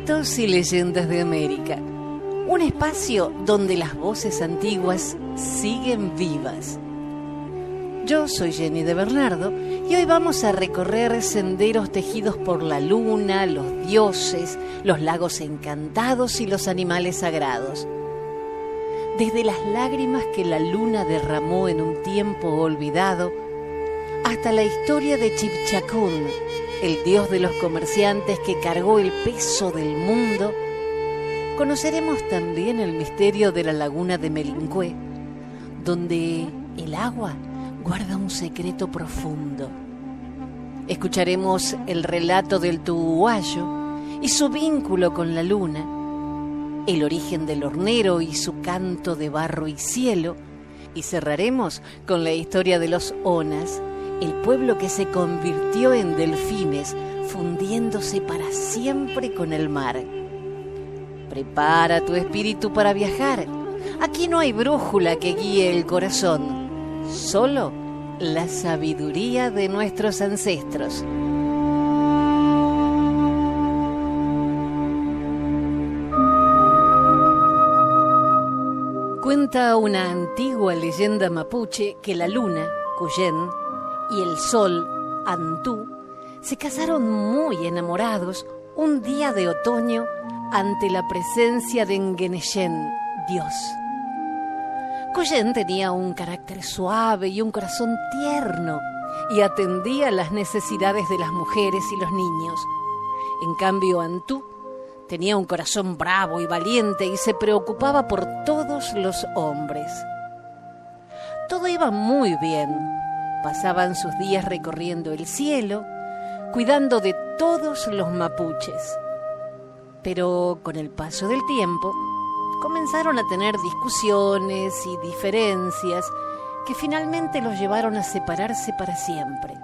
Mitos y leyendas de América. Un espacio donde las voces antiguas siguen vivas. Yo soy Jenny de Bernardo y hoy vamos a recorrer senderos tejidos por la luna, los dioses, los lagos encantados y los animales sagrados. Desde las lágrimas que la luna derramó en un tiempo olvidado, hasta la historia de Chibchacún, el dios de los comerciantes que cargó el peso del mundo, conoceremos también el misterio de la laguna de Melincué, donde el agua guarda un secreto profundo. Escucharemos el relato del Tuhuayo y su vínculo con la luna, el origen del hornero y su canto de barro y cielo, y cerraremos con la historia de los Onas, el pueblo que se convirtió en delfines, fundiéndose para siempre con el mar. Prepara tu espíritu para viajar. Aquí no hay brújula que guíe el corazón, solo la sabiduría de nuestros ancestros. Cuenta una antigua leyenda mapuche que la luna, Cuyén, y el sol, Antú, se casaron muy enamorados un día de otoño ante la presencia de Ngeneyén, Dios. Cuyén tenía un carácter suave y un corazón tierno y atendía las necesidades de las mujeres y los niños. En cambio, Antú tenía un corazón bravo y valiente y se preocupaba por todos los hombres. Todo iba muy bien. Pasaban sus días recorriendo el cielo, cuidando de todos los mapuches. Pero con el paso del tiempo, comenzaron a tener discusiones y diferencias que finalmente los llevaron a separarse para siempre.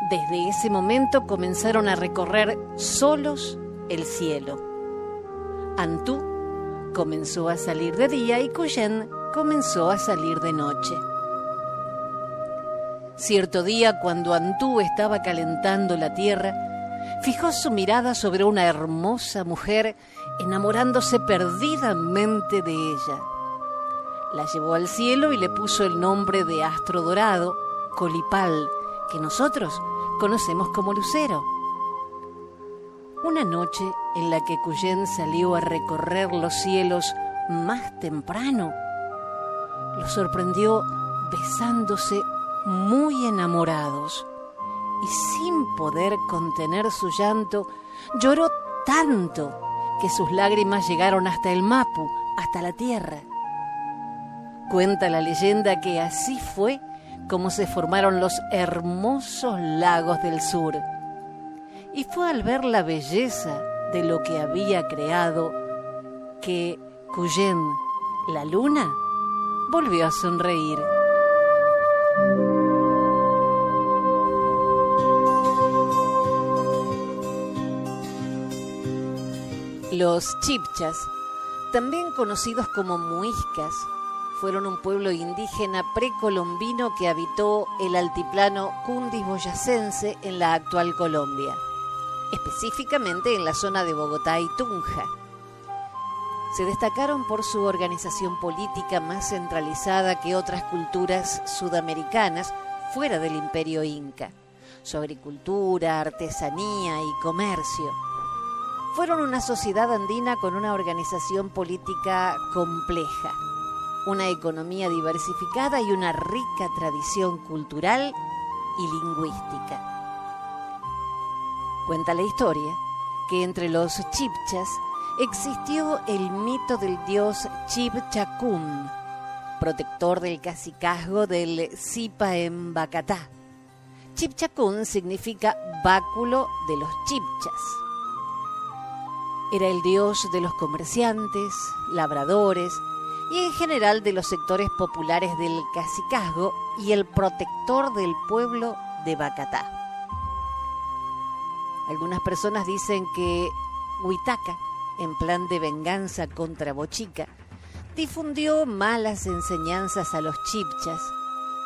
Desde ese momento comenzaron a recorrer solos el cielo. Antú comenzó a salir de día y Cuyén comenzó a salir de noche. Cierto día, cuando Antú estaba calentando la tierra, fijó su mirada sobre una hermosa mujer, enamorándose perdidamente de ella. La llevó al cielo y le puso el nombre de astro dorado, Colipal, que nosotros conocemos como lucero. Una noche en la que Cuyén salió a recorrer los cielos más temprano, lo sorprendió besándose muy enamorados, y sin poder contener su llanto, lloró tanto que sus lágrimas llegaron hasta el Mapu, hasta la tierra. Cuenta la leyenda que así fue como se formaron los hermosos lagos del sur. Y fue al ver la belleza de lo que había creado que Cuyén, la luna, volvió a sonreír. Los chibchas, también conocidos como muiscas, fueron un pueblo indígena precolombino que habitó el altiplano cundis-boyacense en la actual Colombia, específicamente en la zona de Bogotá y Tunja. Se destacaron por su organización política más centralizada que otras culturas sudamericanas fuera del imperio inca, su agricultura, artesanía y comercio. Fueron una sociedad andina con una organización política compleja, una economía diversificada y una rica tradición cultural y lingüística. Cuenta la historia que entre los chibchas existió el mito del dios Chibchacún, protector del cacicazgo del Zipa en Bacatá. Chibchacún significa báculo de los chibchas. Era el dios de los comerciantes, labradores y en general de los sectores populares del cacicazgo y el protector del pueblo de Bacatá. Algunas personas dicen que Huitaca, en plan de venganza contra Bochica, difundió malas enseñanzas a los chibchas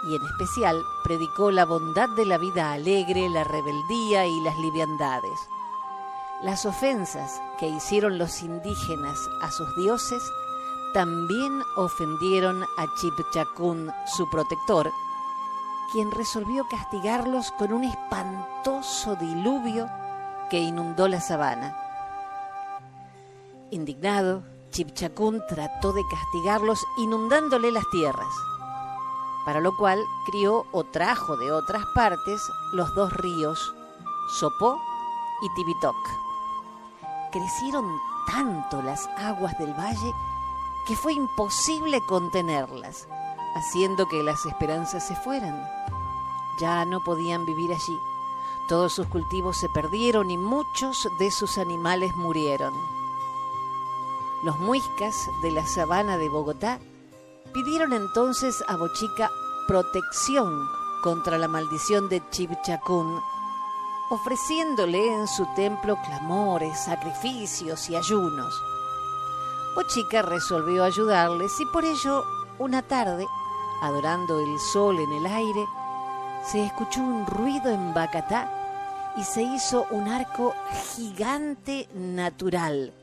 y en especial predicó la bondad de la vida alegre, la rebeldía y las liviandades. Las ofensas que hicieron los indígenas a sus dioses también ofendieron a Chipchacún, su protector, quien resolvió castigarlos con un espantoso diluvio que inundó la sabana. Indignado, Chipchacún trató de castigarlos inundándole las tierras, para lo cual crió o trajo de otras partes los dos ríos, Sopó y Tibitoc. Crecieron tanto las aguas del valle que fue imposible contenerlas, haciendo que las esperanzas se fueran. Ya no podían vivir allí. Todos sus cultivos se perdieron y muchos de sus animales murieron. Los muiscas de la sabana de Bogotá pidieron entonces a Bochica protección contra la maldición de Chipchacún, ofreciéndole en su templo clamores, sacrificios y ayunos. Bochica resolvió ayudarles y por ello, una tarde, adorando el sol en el aire, se escuchó un ruido en Bacatá y se hizo un arco gigante natural,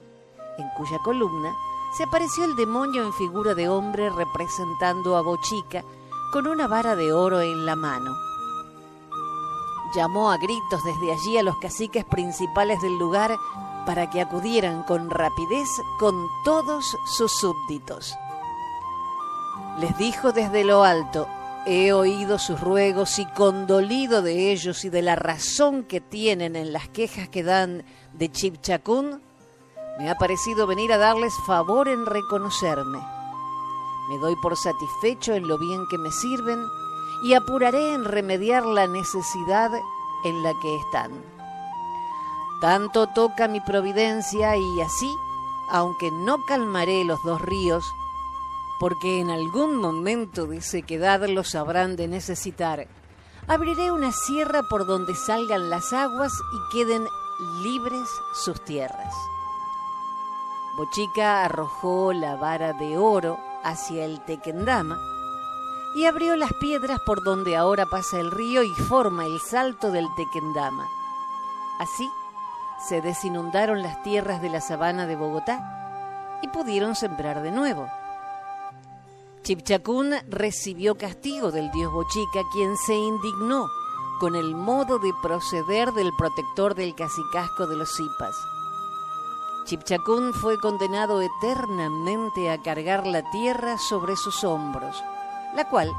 en cuya columna se apareció el demonio en figura de hombre representando a Bochica con una vara de oro en la mano. Llamó a gritos desde allí a los caciques principales del lugar para que acudieran con rapidez con todos sus súbditos. Les dijo desde lo alto: he oído sus ruegos y condolido de ellos y de la razón que tienen en las quejas que dan de Chipchacún, me ha parecido venir a darles favor en reconocerme. Me doy por satisfecho en lo bien que me sirven y apuraré en remediar la necesidad en la que están. Tanto toca mi providencia y así, aunque no calmaré los dos ríos, porque en algún momento de sequedad los habrán de necesitar, abriré una sierra por donde salgan las aguas y queden libres sus tierras. Bochica arrojó la vara de oro hacia el Tequendama y abrió las piedras por donde ahora pasa el río y forma el salto del Tequendama. Así se desinundaron las tierras de la sabana de Bogotá y pudieron sembrar de nuevo. Chipchacún recibió castigo del dios Bochica, quien se indignó con el modo de proceder del protector del cacicazgo de los Zipas. Chipchacún fue condenado eternamente a cargar la tierra sobre sus hombros, la cual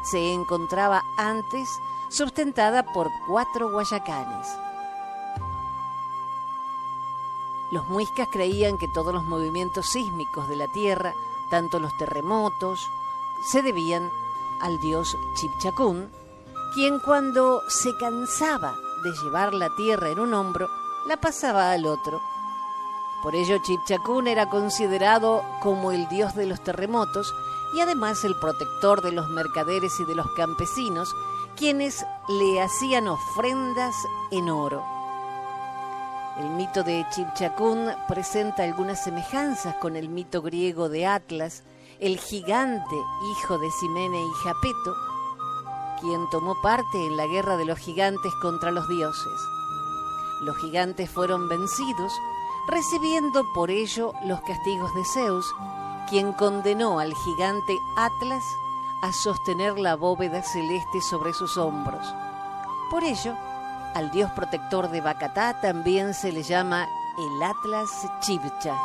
se encontraba antes sustentada por 4 guayacanes. Los muiscas creían que todos los movimientos sísmicos de la tierra, tanto los terremotos, se debían al dios Chipchacún, quien cuando se cansaba de llevar la tierra en un hombro, la pasaba al otro. Por ello Chipchacún era considerado como el dios de los terremotos y además el protector de los mercaderes y de los campesinos, quienes le hacían ofrendas en oro. El mito de Chipchacún presenta algunas semejanzas con el mito griego de Atlas, el gigante hijo de Cimene y Japeto, quien tomó parte en la guerra de los gigantes contra los dioses. Los gigantes fueron vencidos, recibiendo por ello los castigos de Zeus, quien condenó al gigante Atlas a sostener la bóveda celeste sobre sus hombros. Por ello, al dios protector de Bacatá también se le llama el Atlas Chibcha.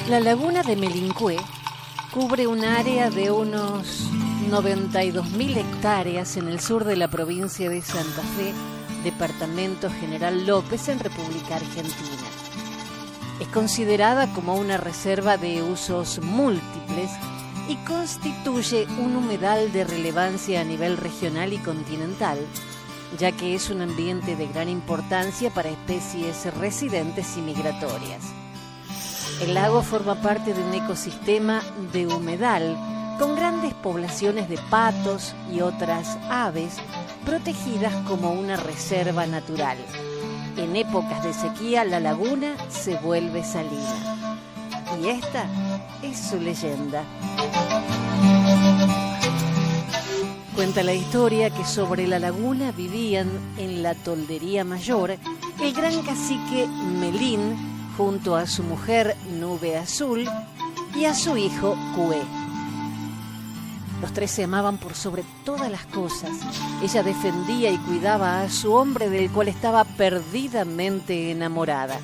La laguna de Melincue cubre un área de unos 92.000 hectáreas en el sur de la provincia de Santa Fe, departamento General López, en República Argentina. Es considerada como una reserva de usos múltiples y constituye un humedal de relevancia a nivel regional y continental, ya que es un ambiente de gran importancia para especies residentes y migratorias. El lago forma parte de un ecosistema de humedal con grandes poblaciones de patos y otras aves protegidas como una reserva natural. En épocas de sequía la laguna se vuelve salina. Y esta es su leyenda. Cuenta la historia que sobre la laguna vivían en la toldería mayor el gran cacique Melín junto a su mujer Nube Azul y a su hijo Cué. Los tres se amaban por sobre todas las cosas. Ella defendía y cuidaba a su hombre del cual estaba perdidamente enamorada.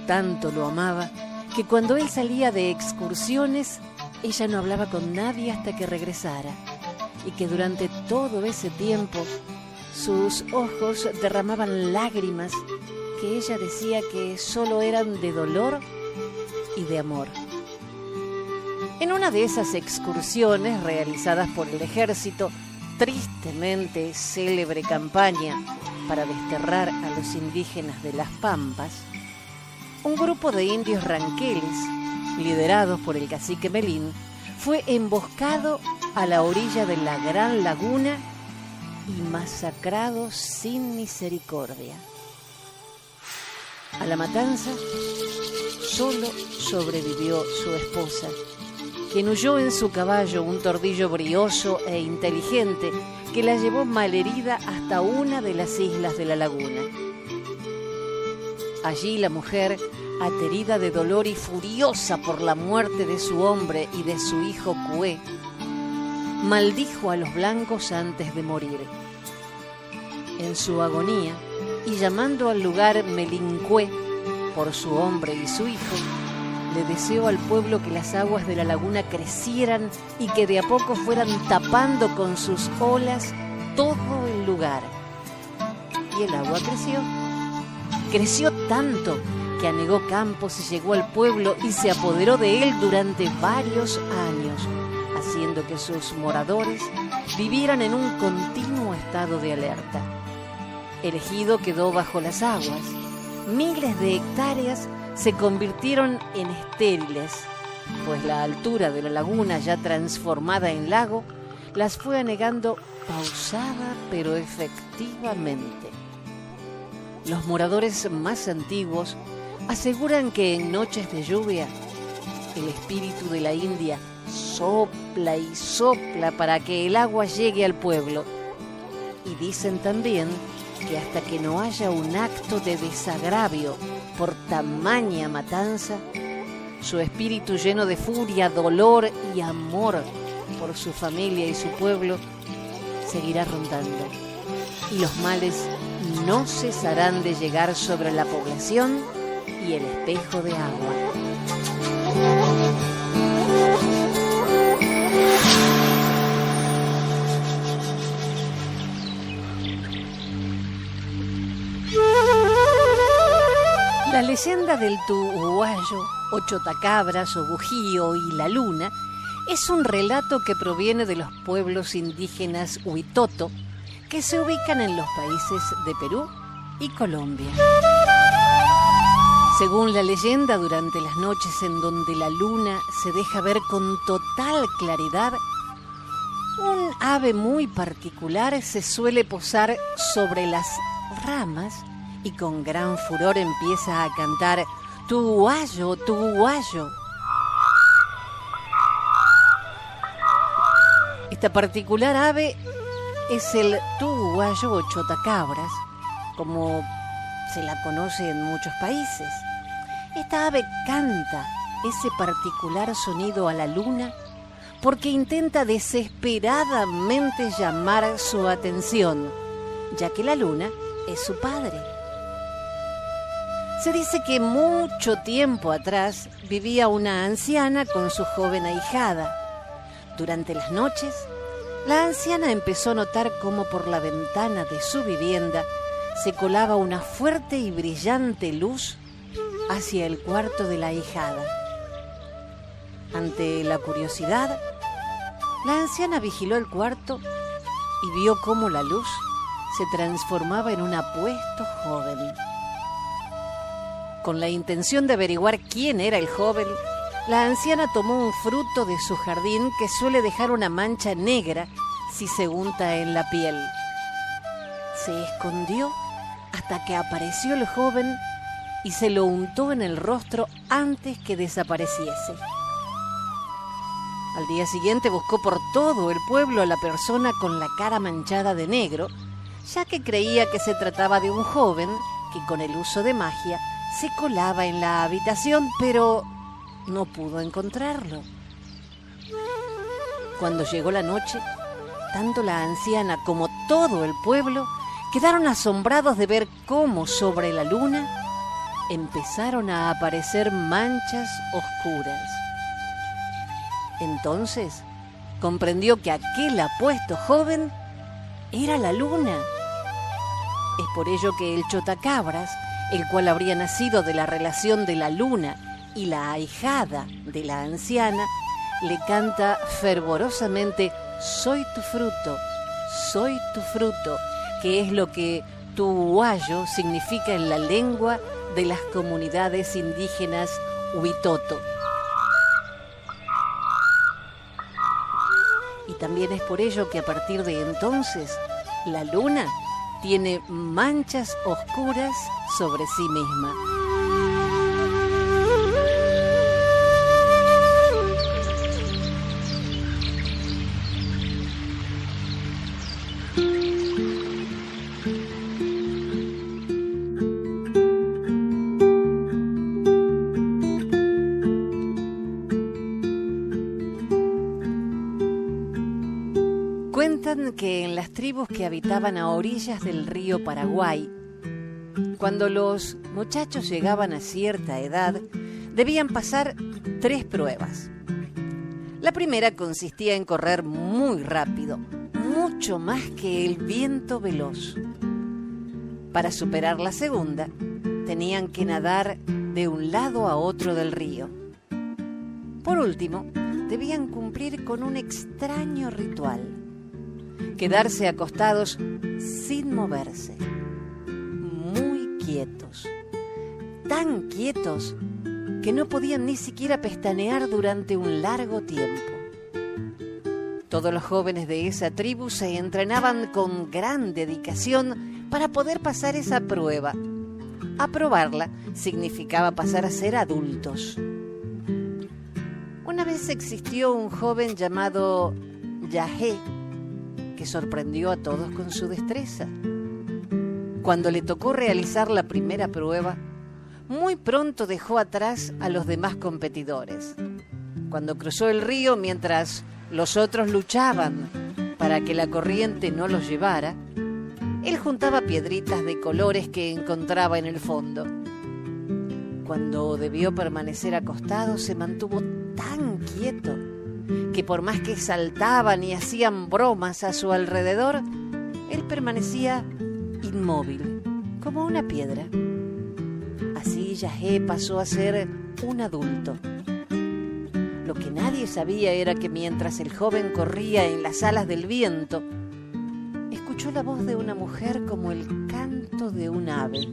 Tanto lo amaba que cuando él salía de excursiones, ella no hablaba con nadie hasta que regresara, y que durante todo ese tiempo sus ojos derramaban lágrimas que ella decía que solo eran de dolor y de amor. En una de esas excursiones realizadas por el ejército, tristemente célebre campaña para desterrar a los indígenas de las Pampas, un grupo de indios ranqueles, liderados por el cacique Melín, fue emboscado a la orilla de la gran laguna y masacrado sin misericordia. A la matanza solo sobrevivió su esposa, quien huyó en su caballo, un tordillo brioso e inteligente que la llevó malherida hasta una de las islas de la laguna. Allí la mujer, aterida de dolor y furiosa por la muerte de su hombre y de su hijo Cué, maldijo a los blancos antes de morir. En su agonía, y llamando al lugar Melincué por su hombre y su hijo, le deseó al pueblo que las aguas de la laguna crecieran y que de a poco fueran tapando con sus olas todo el lugar. Y el agua creció tanto que anegó campos y llegó al pueblo y se apoderó de él durante varios años, haciendo que sus moradores vivieran en un continuo estado de alerta. El ejido quedó bajo las aguas. Miles de hectáreas se convirtieron en estériles, pues la altura de la laguna, ya transformada en lago, las fue anegando pausada pero efectivamente. Los moradores más antiguos aseguran que en noches de lluvia el espíritu de la India sopla y sopla para que el agua llegue al pueblo. Y dicen también que hasta que no haya un acto de desagravio por tamaña matanza, su espíritu lleno de furia, dolor y amor por su familia y su pueblo seguirá rondando. Y los males no cesarán de llegar sobre la población y el espejo de agua. La leyenda del Tuhuayo, o Chotacabras, o Bujío y la Luna es un relato que proviene de los pueblos indígenas Huitoto que se ubican en los países de Perú y Colombia. Según la leyenda, durante las noches en donde la luna se deja ver con total claridad, un ave muy particular se suele posar sobre las ramas y con gran furor empieza a cantar "Tuhuayo, Tuhuayo". Esta particular ave es el Tuhuayo o Chotacabras, como se la conoce en muchos países. Esta ave canta ese particular sonido a la luna porque intenta desesperadamente llamar su atención, ya que la luna es su padre. Se dice que mucho tiempo atrás vivía una anciana con su joven ahijada. Durante las noches, la anciana empezó a notar cómo por la ventana de su vivienda se colaba una fuerte y brillante luz hacia el cuarto de la ahijada. Ante la curiosidad, la anciana vigiló el cuarto y vio cómo la luz se transformaba en un apuesto joven. Con la intención de averiguar quién era el joven, la anciana tomó un fruto de su jardín que suele dejar una mancha negra si se unta en la piel. Se escondió hasta que apareció el joven y se lo untó en el rostro antes que desapareciese. Al día siguiente buscó por todo el pueblo a la persona con la cara manchada de negro, ya que creía que se trataba de un joven que con el uso de magia se colaba en la habitación, pero no pudo encontrarlo. Cuando llegó la noche, tanto la anciana como todo el pueblo quedaron asombrados de ver cómo sobre la luna empezaron a aparecer manchas oscuras. Entonces comprendió que aquel apuesto joven era la luna. Es por ello que el chotacabras, el cual habría nacido de la relación de la luna y la ahijada de la anciana, le canta fervorosamente soy tu fruto, que es lo que tuhuayo significa en la lengua de las comunidades indígenas Huitoto. Y también es por ello que a partir de entonces la luna tiene manchas oscuras sobre sí misma. Cuentan que en las tribus que habitaban a orillas del río Paraguay, cuando los muchachos llegaban a cierta edad, debían pasar 3 pruebas. La primera consistía en correr muy rápido, mucho más que el viento veloz. Para superar la segunda, tenían que nadar de un lado a otro del río. Por último, debían cumplir con un extraño ritual: quedarse acostados sin moverse, muy quietos, tan quietos que no podían ni siquiera pestañear durante un largo tiempo. Todos los jóvenes de esa tribu se entrenaban con gran dedicación para poder pasar esa prueba. Aprobarla significaba pasar a ser adultos. Una vez existió un joven llamado Yahé, que sorprendió a todos con su destreza. Cuando le tocó realizar la primera prueba, muy pronto dejó atrás a los demás competidores. Cuando cruzó el río, mientras los otros luchaban para que la corriente no los llevara, él juntaba piedritas de colores que encontraba en el fondo. Cuando debió permanecer acostado, se mantuvo tan quieto que por más que saltaban y hacían bromas a su alrededor, él permanecía inmóvil, como una piedra. Así Yahé pasó a ser un adulto. Lo que nadie sabía era que mientras el joven corría en las alas del viento, escuchó la voz de una mujer como el canto de un ave.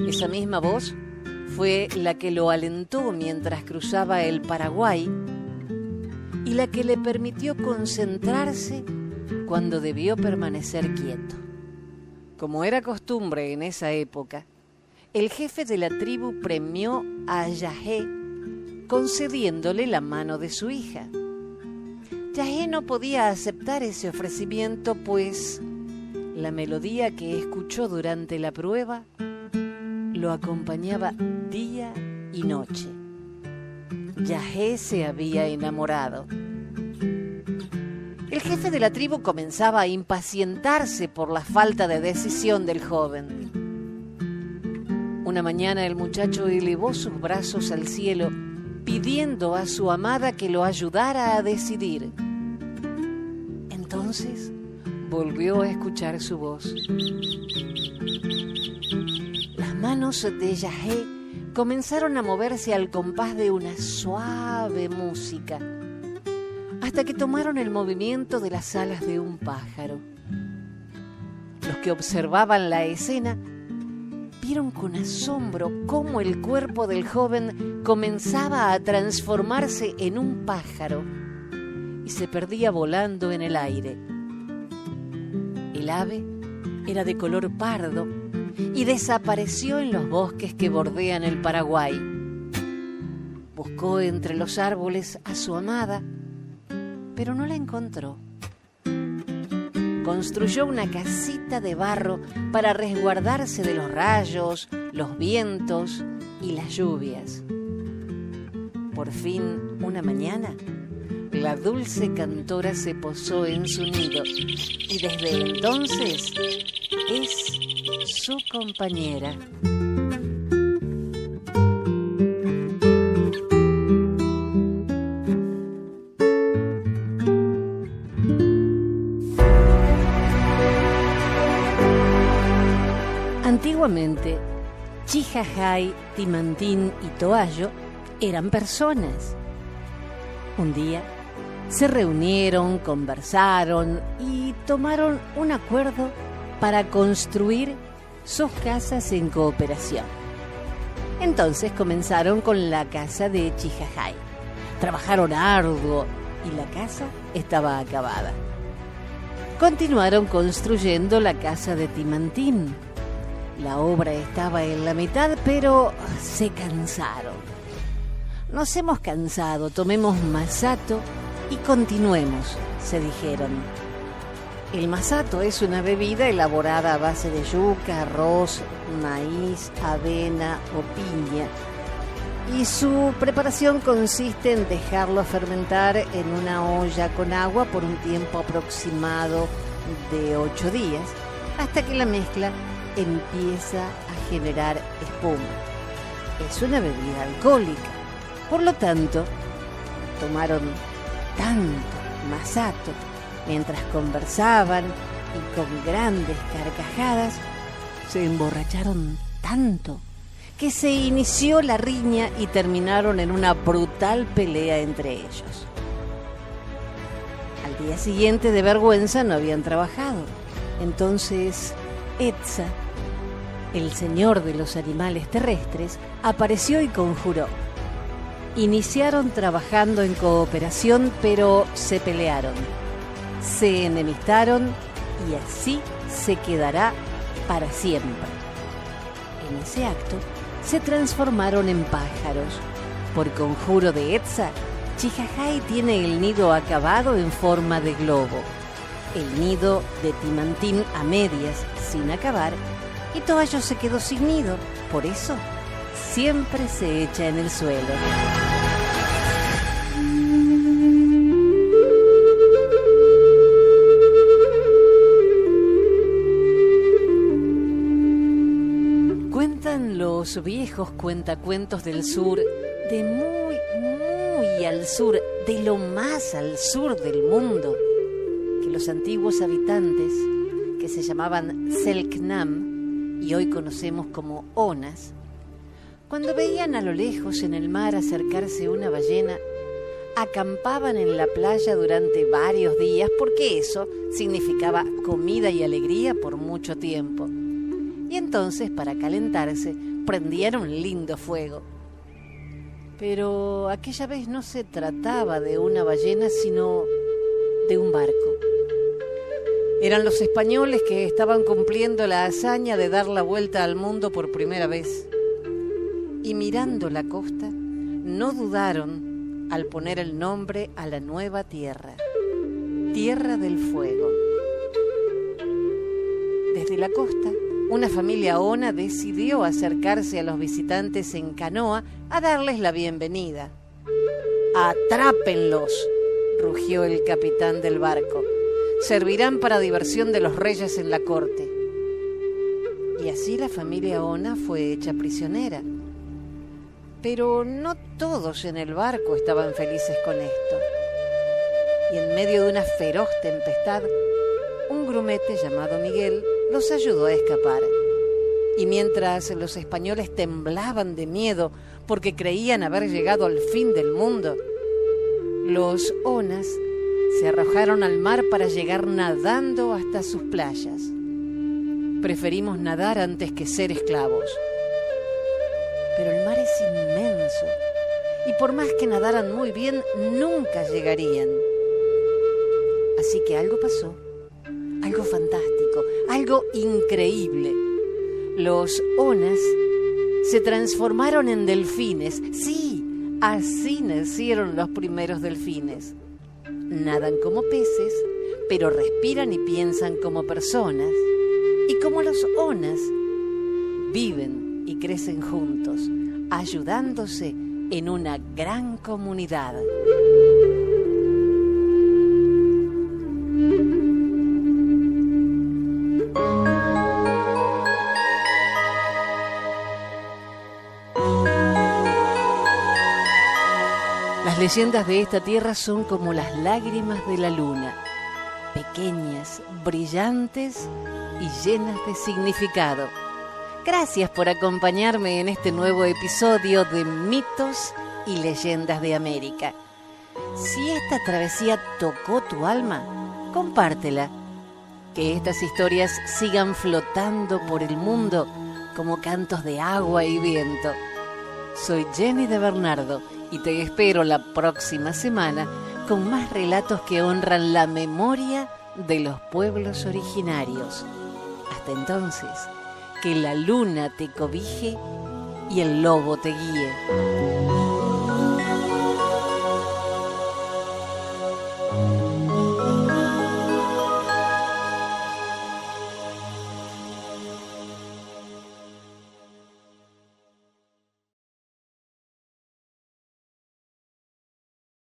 Esa misma voz fue la que lo alentó mientras cruzaba el Paraguay y la que le permitió concentrarse cuando debió permanecer quieto. Como era costumbre en esa época, el jefe de la tribu premió a Yahé concediéndole la mano de su hija. Yahé no podía aceptar ese ofrecimiento, pues la melodía que escuchó durante la prueba lo acompañaba día y noche. Yahé se había enamorado. El jefe de la tribu comenzaba a impacientarse por la falta de decisión del joven. Una mañana el muchacho elevó sus brazos al cielo, pidiendo a su amada que lo ayudara a decidir. Entonces volvió a escuchar su voz. Las manos de Yahé comenzaron a moverse al compás de una suave música, hasta que tomaron el movimiento de las alas de un pájaro. Los que observaban la escena vieron con asombro cómo el cuerpo del joven comenzaba a transformarse en un pájaro y se perdía volando en el aire. El ave era de color pardo y desapareció en los bosques que bordean el Paraguay. Buscó entre los árboles a su amada, pero no la encontró. Construyó una casita de barro para resguardarse de los rayos, los vientos y las lluvias. Por fin, una mañana, la dulce cantora se posó en su nido y desde entonces es su compañera. Antiguamente, Chihahai, Timantín y Toallo eran personas. Un día se reunieron, conversaron y tomaron un acuerdo para construir sus casas en cooperación. Entonces comenzaron con la casa de Chihahai. Trabajaron arduo y la casa estaba acabada. Continuaron construyendo la casa de Timantín. La obra estaba en la mitad, pero se cansaron. Nos hemos cansado, tomemos masato y continuemos, se dijeron. El masato es una bebida elaborada a base de yuca, arroz, maíz, avena o piña. Y su preparación consiste en dejarlo fermentar en una olla con agua por un tiempo aproximado de 8 días, hasta que la mezcla empieza a generar espuma. Es una bebida alcohólica. Por lo tanto, tomaron tanto masato mientras conversaban y con grandes carcajadas se emborracharon tanto que se inició la riña y terminaron en una brutal pelea entre ellos. Al día siguiente, de vergüenza, no habían trabajado. Entonces Etza, el señor de los animales terrestres, apareció y conjuró. Iniciaron trabajando en cooperación, pero se pelearon, se enemistaron y así se quedará para siempre. En ese acto se transformaron en pájaros. Por conjuro de Etza, Chihahai tiene el nido acabado en forma de globo, el nido de Timantín a medias, sin acabar, y Toallo se quedó sin nido. Por eso siempre se echa en el suelo. Cuentan los viejos cuentacuentos del sur, de muy al sur, de lo más al sur del mundo, que los antiguos habitantes, que se llamaban Selknam y hoy conocemos como Onas, cuando veían a lo lejos en el mar acercarse una ballena, acampaban en la playa durante varios días, porque eso significaba comida y alegría por mucho tiempo. Y entonces, para calentarse, prendían un lindo fuego. Pero aquella vez no se trataba de una ballena, sino de un barco. Eran los españoles que estaban cumpliendo la hazaña de dar la vuelta al mundo por primera vez. Y mirando la costa, no dudaron al poner el nombre a la nueva tierra, Tierra del Fuego. Desde la costa, una familia ona decidió acercarse a los visitantes en canoa a darles la bienvenida. ¡Atrápenlos!, rugió el capitán del barco. Servirán para diversión de los reyes en la corte. Y así la familia ona fue hecha prisionera. Pero no todos en el barco estaban felices con esto. Y en medio de una feroz tempestad, un grumete llamado Miguel los ayudó a escapar. Y mientras los españoles temblaban de miedo porque creían haber llegado al fin del mundo, los onas se arrojaron al mar para llegar nadando hasta sus playas. Preferimos nadar antes que ser esclavos. Pero el mar es inmenso, y por más que nadaran muy bien, nunca llegarían. Así que algo pasó, algo fantástico, algo increíble. Los onas se transformaron en delfines, sí, Así nacieron los primeros delfines. Nadan como peces, pero respiran y piensan como personas. Y como los onas, viven y crecen juntos, ayudándose en una gran comunidad. Las leyendas de esta tierra son como las lágrimas de la luna, pequeñas, brillantes y llenas de significado. Gracias por acompañarme en este nuevo episodio de Mitos y Leyendas de América. Si esta travesía tocó tu alma, compártela. Que estas historias sigan flotando por el mundo como cantos de agua y viento. Soy Jenny de Bernardo y te espero la próxima semana con más relatos que honran la memoria de los pueblos originarios. Hasta entonces, que la luna te cobije y el lobo te guíe.